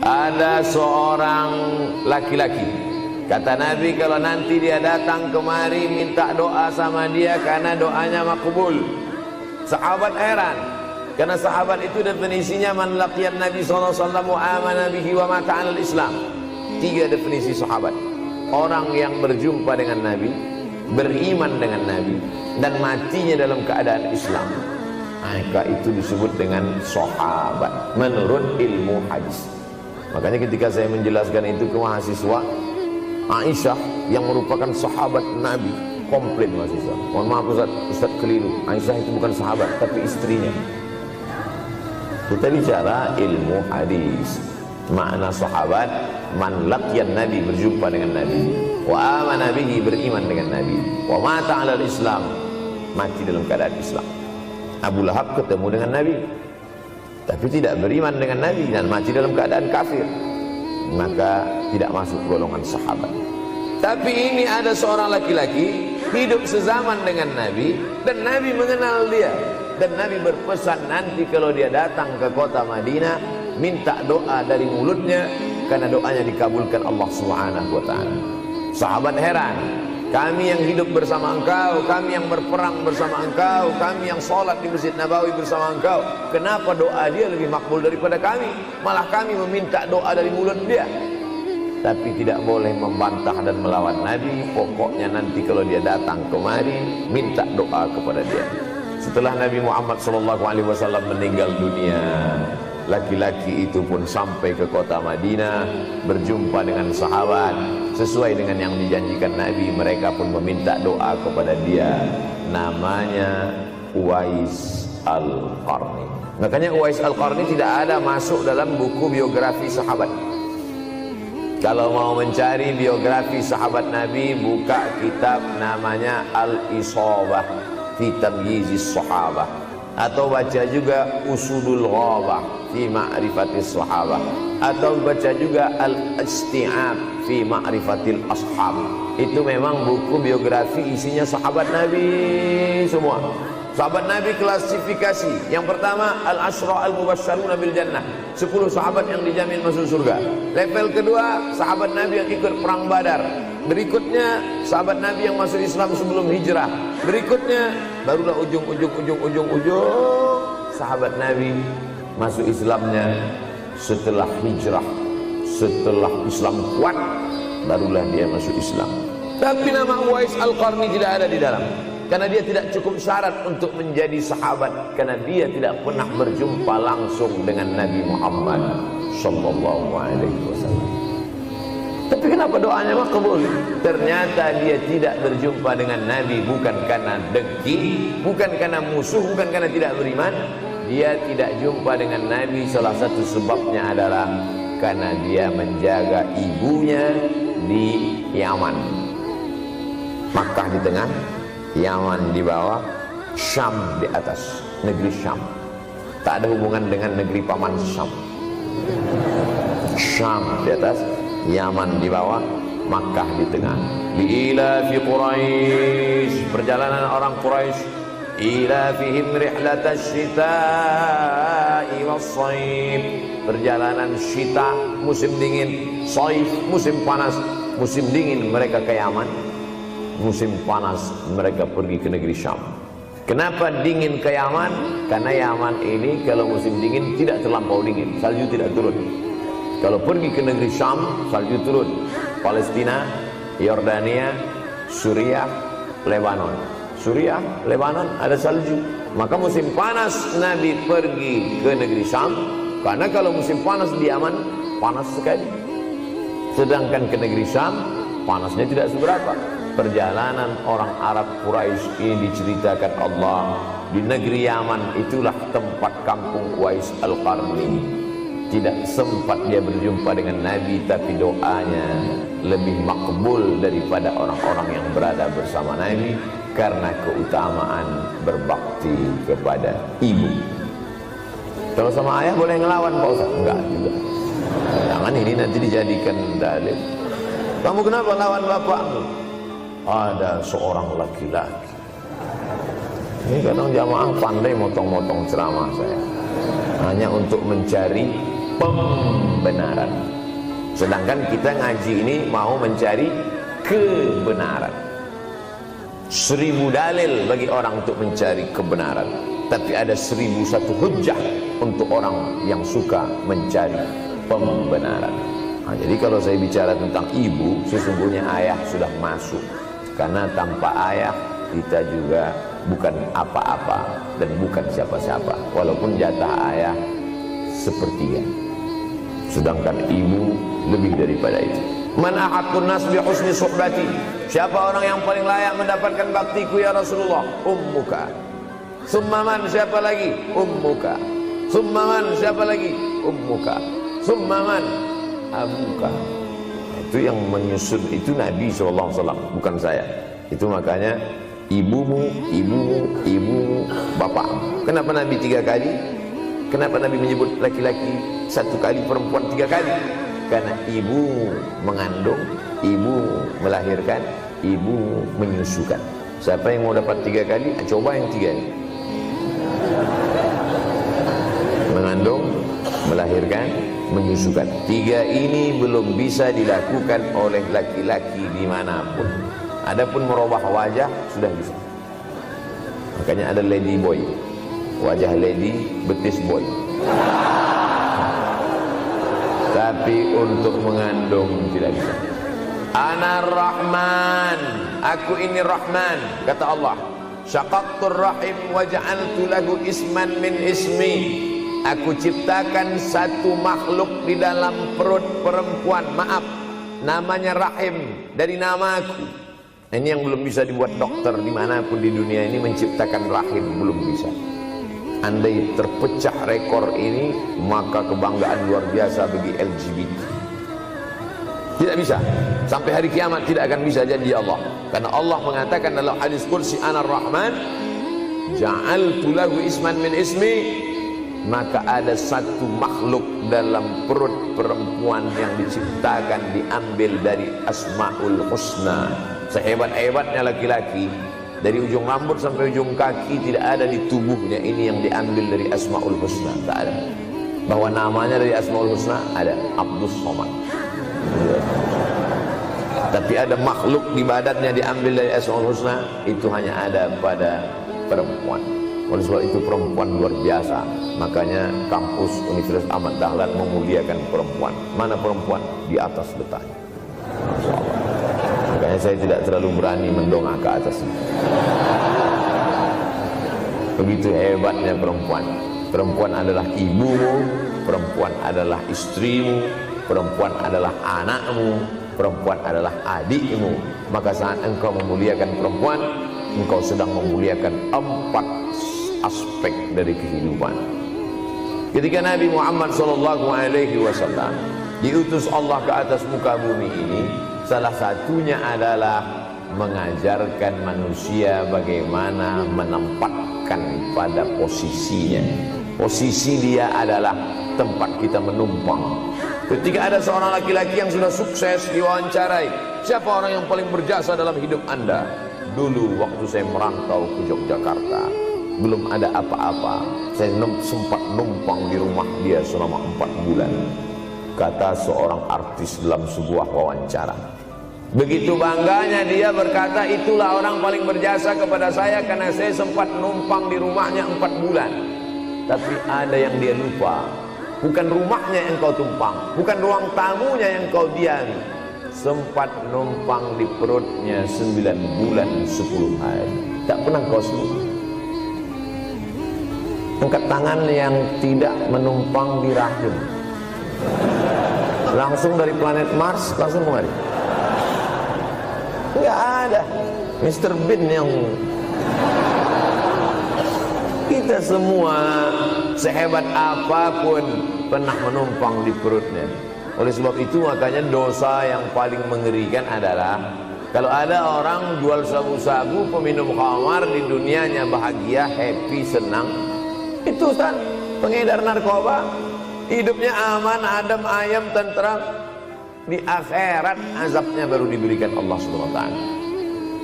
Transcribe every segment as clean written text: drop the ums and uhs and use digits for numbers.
Ada seorang laki-laki, kata Nabi, kalau nanti dia datang kemari minta doa sama dia karena doanya makbul. Sahabat heran, karena sahabat itu definisinya man laqiyan Nabi sallallahu alaihi wasallam wa amana bihi wa mata 'alal Islam. 3 definisi sahabat: orang yang berjumpa dengan Nabi, beriman dengan Nabi, dan matinya dalam keadaan Islam. Maka itu disebut dengan sahabat menurut ilmu hadis. Makanya ketika saya menjelaskan itu ke mahasiswa, Aisyah yang merupakan sahabat Nabi, komplain mahasiswa, mohon maaf Ustaz keliru, Aisyah itu bukan sahabat tapi istrinya. Kita bicara ilmu hadis. Makna sahabat, man laqiyan Nabi, berjumpa dengan Nabi, wa amana bihi, beriman dengan Nabi, wa mata 'alal Islam, mati dalam keadaan Islam. Abu Lahab ketemu dengan Nabi tapi tidak beriman dengan Nabi dan mati dalam keadaan kafir, maka tidak masuk golongan sahabat. Tapi ini ada seorang laki-laki hidup sezaman dengan Nabi dan Nabi mengenal dia, dan Nabi berpesan nanti kalau dia datang ke kota Madinah minta doa dari mulutnya karena doanya dikabulkan Allah Subhanahu wa taala. Sahabat heran, kami yang hidup bersama engkau, kami yang berperang bersama engkau, kami yang sholat di Masjid Nabawi bersama engkau, kenapa doa dia lebih makbul daripada kami? Malah kami meminta doa dari mulut dia. Tapi tidak boleh membantah dan melawan Nabi. Pokoknya nanti kalau dia datang kemari minta doa kepada dia. Setelah Nabi Muhammad SAW meninggal dunia, laki-laki itu pun sampai ke kota Madinah, berjumpa dengan sahabat. Sesuai dengan yang dijanjikan Nabi, mereka pun meminta doa kepada dia. Namanya Uwais Al-Qarni. Makanya Uwais Al-Qarni tidak ada masuk dalam buku biografi sahabat. Kalau mau mencari biografi sahabat Nabi, buka kitab namanya Al-Isabah fi Tamyizis Sahabah, atau baca juga Usudul Ghabah fi Ma'rifatis Sahabah, atau baca juga Al-Isti'ab fi Ma'rifatil Ashab. Itu memang buku biografi isinya sahabat Nabi semua. Sahabat Nabi klasifikasi. Yang pertama, Al-Ashra Al-Mubashsharuna bil Jannah, 10 sahabat yang dijamin masuk surga. Level kedua, sahabat Nabi yang ikut perang Badar. Berikutnya, sahabat Nabi yang masuk Islam sebelum hijrah. Berikutnya, barulah ujung sahabat Nabi masuk Islamnya setelah hijrah, setelah Islam kuat, barulah dia masuk Islam. Tapi nama Uwais Al-Qarni tidak ada di dalam, karena dia tidak cukup syarat untuk menjadi sahabat, karena dia tidak pernah berjumpa langsung dengan Nabi Muhammad sallallahu alaihi wasallam. Tapi kenapa doanya makbul? Ternyata dia tidak berjumpa dengan Nabi bukan karena dengki, bukan karena musuh, bukan karena tidak beriman. Dia tidak jumpa dengan Nabi, salah satu sebabnya adalah karena dia menjaga ibunya di Yaman. Makkah di tengah, Yaman di bawah, Syam di atas, negeri Syam. Tak ada hubungan dengan negeri paman Syam. Syam di atas, Yaman di bawah, Makkah di tengah. Ila fi Quraisy, perjalanan orang Quraisy. Ila fihim rihlatash shita'i was-shaif, perjalanan syita musim dingin, shaif musim panas. Musim dingin mereka ke Yaman, musim panas mereka pergi ke negeri Syam. Kenapa dingin ke Yaman? Karena Yaman ini kalau musim dingin tidak terlampau dingin, salju tidak turun. Kalau pergi ke negeri Syam, salju turun. Palestina, Yordania, Suriah, Lebanon. Suriah, Lebanon ada salju. Maka musim panas Nabi pergi ke negeri Syam, karena kalau musim panas di Yaman panas sekali. Sedangkan ke negeri Syam panasnya tidak seberapa. Perjalanan orang Arab Quraisy ini diceritakan Allah, di negeri Yaman itulah tempat kampung Uwais Al-Qarni. Tidak sempat dia berjumpa dengan Nabi, tapi doanya lebih makbul daripada orang-orang yang berada bersama Nabi, karena keutamaan berbakti kepada ibu. Kalau sama ayah boleh ngelawan Pak Ustaz? Enggak juga. Jangan ini nanti dijadikan dalil. Kamu kenapa lawan bapakmu? Ada seorang laki-laki. Ini kadang jamaah pandai motong-motong ceramah saya, hanya untuk mencari pembenaran. Sedangkan kita ngaji ini mau mencari kebenaran. 1000 dalil bagi orang untuk mencari kebenaran, tapi ada 1001 hujjah untuk orang yang suka mencari pembenaran. Nah, jadi kalau saya bicara tentang ibu, sesungguhnya ayah sudah masuk. Karena tanpa ayah kita juga bukan apa-apa dan bukan siapa-siapa. Walaupun jatah ayah sepertiga, sedangkan ibu lebih daripada itu. Man ahaqqun nas bi husni suhbati. Siapa orang yang paling layak mendapatkan baktiku ya Rasulullah? Ummuka. Summa man, siapa lagi? Ummuka. Summa man, siapa lagi? Ummuka. Summa man, abuka. Itu yang menyusun itu Nabi SAW, bukan saya. Itu makanya ibumu, ibumu, ibumu, bapakmu. Kenapa Nabi 3 kali? Kenapa Nabi menyebut laki-laki 1 kali, perempuan 3 kali? Karena ibu mengandung, ibu melahirkan, ibu menyusukan. Siapa yang mau dapat 3 kali? Coba yang 3 ini. Mengandung, melahirkan, menyusukan. 3 ini belum bisa dilakukan oleh laki-laki dimanapun. Adapun merubah wajah sudah bisa. Makanya ada lady boy, wajah lady, betis boy. Tapi untuk mengandung tidak bisa. Ana Rahman, aku ini Rahman, kata Allah. Syaqaqtur rahim wa ja'altu lahu isman min ismi. Aku ciptakan satu makhluk di dalam perut perempuan, maaf, namanya rahim, dari namaku. Ini yang belum bisa dibuat dokter dimanapun di dunia ini, menciptakan rahim, belum bisa. Andai terpecah rekor ini, maka kebanggaan luar biasa bagi LGBT. Tidak bisa, sampai hari kiamat tidak akan bisa janji Allah. Karena Allah mengatakan dalam hadis qudsi, Ana Rahman ja'altu lahu isman min ismi. Maka ada satu makhluk dalam perut perempuan yang diciptakan, diambil dari Asmaul Husna. Sehebat-hebatnya laki-laki, dari ujung rambut sampai ujung kaki tidak ada di tubuhnya ini yang diambil dari Asmaul Husna, tak ada. Bahwa namanya dari Asmaul Husna ada, Abdus Somad. Tapi ada makhluk di badannya diambil dari Asmaul Husna, itu hanya ada pada perempuan. Oleh sebab itu perempuan luar biasa. Makanya kampus Universitas Ahmad Dahlan memuliakan perempuan. Mana perempuan? Di atas letaknya. Makanya saya tidak terlalu berani mendongak ke atas. Begitu hebatnya perempuan. Perempuan adalah ibumu, perempuan adalah istrimu, perempuan adalah anakmu, perempuan adalah adikmu. Maka saat engkau memuliakan perempuan, engkau sedang memuliakan 4 aspek dari kehidupan. Ketika Nabi Muhammad SAW diutus Allah ke atas muka bumi ini, salah satunya adalah mengajarkan manusia bagaimana menempatkan pada posisinya. Posisi dia adalah tempat kita menumpang. Ketika ada seorang laki-laki yang sudah sukses diwawancarai, siapa orang yang paling berjasa dalam hidup Anda? Dulu waktu saya merantau ke Yogyakarta, belum ada apa-apa, saya sempat numpang di rumah dia selama 4 bulan, kata seorang artis dalam sebuah wawancara. Begitu bangganya dia berkata, itulah orang paling berjasa kepada saya karena saya sempat numpang di rumahnya 4 bulan. Tapi ada yang dia lupa, bukan rumahnya yang kau tumpang, bukan ruang tamunya yang kau diami, sempat numpang di perutnya 9 bulan 10 hari. Tak pernah kau sebut. Angkat tangan yang tidak menumpang di rahim, langsung dari planet Mars langsung kemari. Enggak ada. Mr. Bean yang kita semua sehebat apapun pernah menumpang di perutnya. Oleh sebab itu makanya dosa yang paling mengerikan adalah kalau ada orang jual sabu-sabu, peminum khamar, di dunianya bahagia, happy, senang. Itu Ustaz, pengedar narkoba, hidupnya aman, adem, ayam, tentram. Di akhirat azabnya baru diberikan Allah SWT.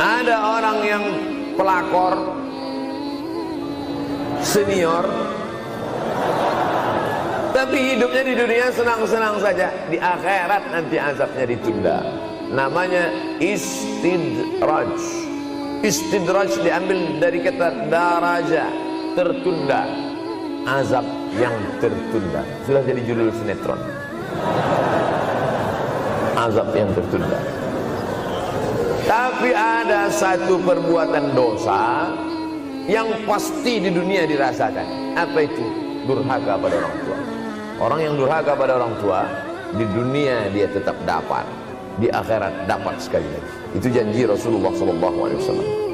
Ada orang yang pelakor senior, Tapi hidupnya di dunia senang-senang saja, di akhirat nanti azabnya ditunda. Namanya istidraj. Istidraj diambil dari kata daraja, tertunda. Azab yang tertunda. Sudah jadi judul sinetron. Azab yang tertunda. Tapi ada satu perbuatan dosa yang pasti di dunia dirasakan. Apa itu? Durhaka pada orang tua. Orang yang durhaka pada orang tua, di dunia dia tetap dapat, di akhirat dapat sekali lagi. Itu janji Rasulullah SAW.